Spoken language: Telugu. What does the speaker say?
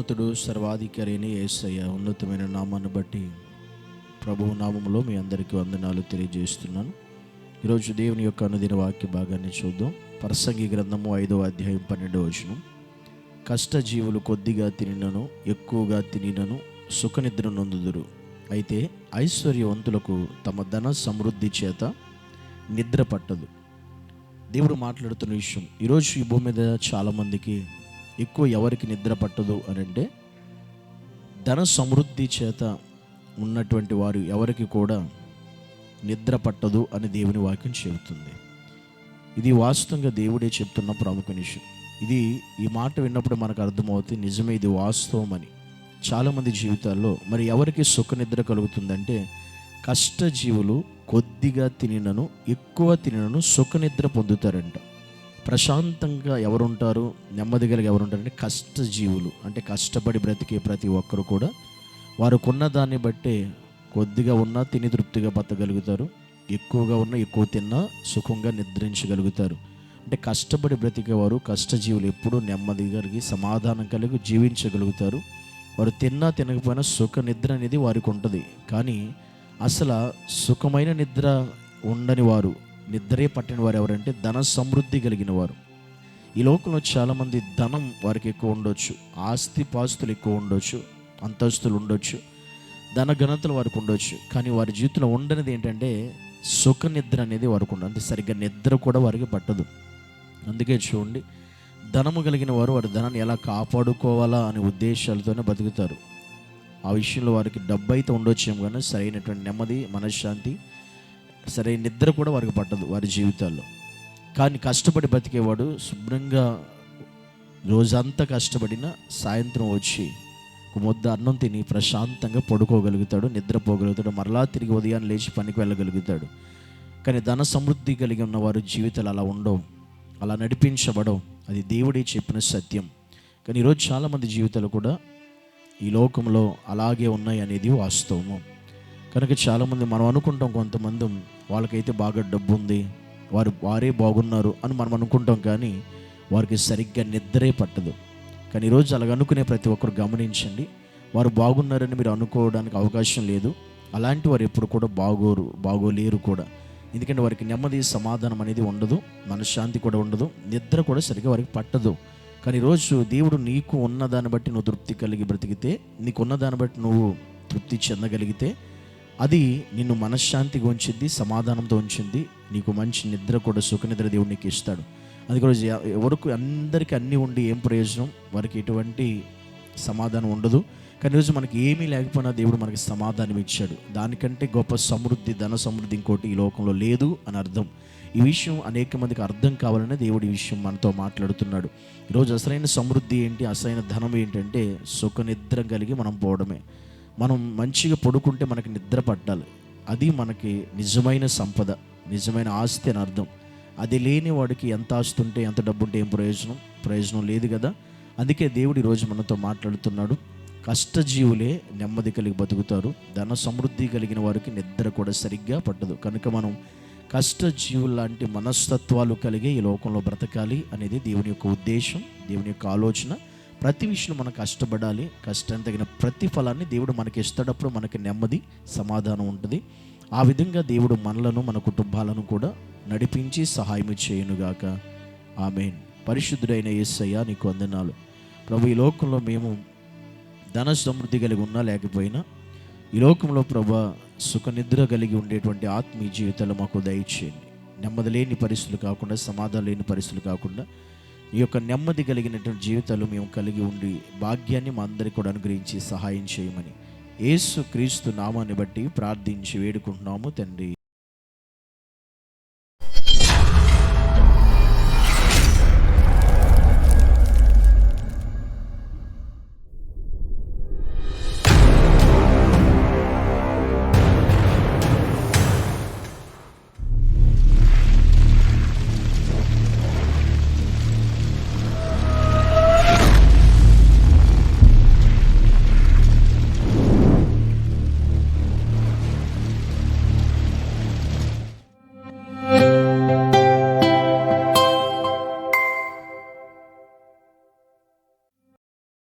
సర్వోన్నతుడు సర్వాధికారి అయిన యేసయ్య ఉన్నతమైన నామాన్ని బట్టి ప్రభువు నామములో మీ అందరికీ వందనాలు తెలియజేస్తున్నాను. ఈరోజు దేవుని యొక్క అనుదిన వాక్య భాగాన్ని చూద్దాం. ప్రసంగి గ్రంథము 5వ అధ్యాయం 12వ వచనం. కష్టజీవులు కొద్దిగా తినినను ఎక్కువగా తినినను సుఖనిద్ర నొందుదురు, అయితే ఐశ్వర్యవంతులకు తమ ధన సమృద్ధి చేత నిద్ర పట్టదు. దేవుడు మాట్లాడుతున్న విషయం. ఈరోజు ఈ భూమి మీద చాలామందికి ఎక్కువ ఎవరికి నిద్ర పట్టదు అని అంటే, ధన సమృద్ధి చేత ఉన్నటువంటి వారు ఎవరికి కూడా నిద్ర పట్టదు అని దేవుని వాక్యం చెబుతుంది. ఇది వాస్తవంగా దేవుడే చెప్తున్న ప్రముఖ విషయం. ఈ మాట విన్నప్పుడు మనకు అర్థమవుతుంది, నిజమే ఇది వాస్తవం అని. చాలామంది జీవితాల్లో మరి ఎవరికి సుఖ నిద్ర కలుగుతుందంటే, కష్టజీవులు కొద్దిగా తినినను ఎక్కువ తినినను సుఖ నిద్ర పొందుతారంట. ప్రశాంతంగా ఎవరుంటారు, నెమ్మది కలిగి ఎవరుంటారంటే కష్టజీవులు. అంటే కష్టపడి బ్రతికే ప్రతి ఒక్కరు కూడా వారికి దాన్ని బట్టే కొద్దిగా ఉన్నా తిని తృప్తిగా బతకగలుగుతారు, ఎక్కువగా ఉన్నా ఎక్కువ తిన్నా సుఖంగా నిద్రించగలుగుతారు. అంటే కష్టపడి బ్రతికేవారు, కష్టజీవులు ఎప్పుడూ నెమ్మది కలిగి సమాధానం కలిగి జీవించగలుగుతారు. వారు తిన్నా తినకపోయినా సుఖ నిద్ర అనేది వారికి ఉంటుంది. కానీ అసలు సుఖమైన నిద్ర ఉండని వారు, నిద్రే పట్టిన వారు ఎవరంటే ధన సమృద్ధి కలిగిన వారు. ఈ లోకంలో చాలామంది ధనం వారికి ఎక్కువ ఉండొచ్చు, ఆస్తి పాస్తులు ఎక్కువ ఉండొచ్చు, అంతస్తులు ఉండొచ్చు, ధన ఘనతలు వారికి ఉండొచ్చు. కానీ వారి జీవితంలో ఉండనిది ఏంటంటే సుఖ నిద్ర అనేది వారికి ఉండదు. అంటే సరిగ్గా నిద్ర కూడా వారికి పట్టదు. అందుకే చూడండి, ధనము కలిగిన వారు వారి ధనాన్ని ఎలా కాపాడుకోవాలా అనే ఉద్దేశాలతోనే బతుకుతారు. ఆ విషయంలో వారికి డబ్బు అయితే ఉండొచ్చేమో, కానీ సరైనటువంటి నెమ్మది, మనశ్శాంతి, సరైన నిద్ర కూడా వారికి పట్టదు వారి జీవితాల్లో. కానీ కష్టపడి బతికేవాడు శుభ్రంగా రోజంతా కష్టపడినా సాయంత్రం వచ్చి ఒక ముద్ద అన్నం తిని ప్రశాంతంగా పడుకోగలుగుతాడు, నిద్రపోగలుగుతాడు, మరలా తిరిగి ఉదయాన్ని లేచి పనికి వెళ్ళగలుగుతాడు. కానీ ధన సమృద్ధి కలిగి ఉన్నవారు జీవితాలు అలా ఉండవు, అలా నడిపించబడవు. అది దేవుడే చెప్పిన సత్యం. కానీ ఈరోజు చాలామంది జీవితాలు కూడా ఈ లోకంలో అలాగే ఉన్నాయి అనేది వాస్తవము. కనుక చాలామంది మనం అనుకుంటాం, కొంతమంది వాళ్ళకైతే బాగా డబ్బు ఉంది, వారే బాగున్నారు అని మనం అనుకుంటాం. కానీ వారికి సరిగ్గా నిద్రే పట్టదు. కానీ ఈరోజు అలాగ అనుకునే ప్రతి ఒక్కరు గమనించండి, వారు బాగున్నారని మీరు అనుకోవడానికి అవకాశం లేదు. అలాంటి వారు ఎప్పుడు కూడా బాగోలేరు కూడా. ఎందుకంటే వారికి నెమ్మది, సమాధానం అనేది ఉండదు, మనశ్శాంతి కూడా ఉండదు, నిద్ర కూడా సరిగ్గా వారికి పట్టదు. కానీ ఈరోజు దేవుడు నీకు ఉన్నదాన్ని బట్టి నువ్వు తృప్తి కలిగి బ్రతికితే, నీకున్న దాన్ని బట్టి నువ్వు తృప్తి చెందగలిగితే, అది నిన్ను మనశ్శాంతిగా ఉంచింది, సమాధానంతో ఉంచింది. నీకు మంచి నిద్ర కూడా, సుఖనిద్ర దేవుడు నీకు ఇస్తాడు. అందుకే రోజు ఎవరికి అందరికీ అన్నీ ఉండి ఏం ప్రయోజనం, వారికి ఎటువంటి సమాధానం ఉండదు. కానీ ఈరోజు మనకి ఏమీ లేకపోయినా దేవుడు మనకి సమాధానం ఇచ్చాడు. దానికంటే గొప్ప సమృద్ధి, ధన సమృద్ధి ఇంకోటి ఈ లోకంలో లేదు అని అర్థం. ఈ విషయం అనేక మందికి అర్థం కావాలనే దేవుడు ఈ విషయం మనతో మాట్లాడుతున్నాడు. ఈరోజు అసలైన సమృద్ధి ఏంటి, అసలైన ధనం ఏంటంటే సుఖనిద్ర కలిగి మనం పోవడమే. మనం మంచిగా పడుకుంటే మనకి నిద్ర పట్టాలి. అది మనకి నిజమైన సంపద, నిజమైన ఆస్తి అని అర్థం. అది లేని వాడికి ఎంత ఆస్తి ఉంటే, ఎంత డబ్బు ఉంటే ఏం ప్రయోజనం లేదు కదా. అందుకే దేవుడు ఈరోజు మనతో మాట్లాడుతున్నాడు. కష్టజీవులే నెమ్మది కలిగి బతుకుతారు, ధన సమృద్ధి కలిగిన వారికి నిద్ర కూడా సరిగ్గా పట్టదు. కనుక మనం కష్టజీవుల లాంటి మనస్తత్వాలు కలిగే ఈ లోకంలో బ్రతకాలి అనేది దేవుని యొక్క ఉద్దేశం, దేవుని యొక్క ఆలోచన. ప్రతి విషయంలో మనం కష్టపడాలి, కష్టం తగిన ప్రతిఫలాన్ని దేవుడు మనకి ఇస్తాడప్పుడు మనకి నెమ్మది, సమాధానం ఉంటుంది. ఆ విధంగా దేవుడు మనలను, మన కుటుంబాలను కూడా నడిపించి సహాయం చేయనుగాక. ఆమేన్. పరిశుద్ధుడైన యేసయ్య నీకు వందనాలు ప్రభు. ఈ లోకంలో మేము ధన సమృద్ధి కలిగి ఉన్నా లేకపోయినా, ఈ లోకంలో ప్రభు సుఖనిద్ర కలిగి ఉండేటువంటి ఆత్మీయ జీవితాలు మాకు దయచేయండి. నెమ్మది లేని పరిస్థితులు కాకుండా, సమాధానం లేని పరిస్థితులు కాకుండా, ఈ యొక్క నెమ్మది కలిగినటువంటి జీవితాలు మేము కలిగి ఉండి భాగ్యాన్ని మా అందరికీ కూడా అనుగ్రహించి సహాయం చేయమని యేసు క్రీస్తు నామాన్ని బట్టి ప్రార్థించి వేడుకుంటున్నాము తండ్రి.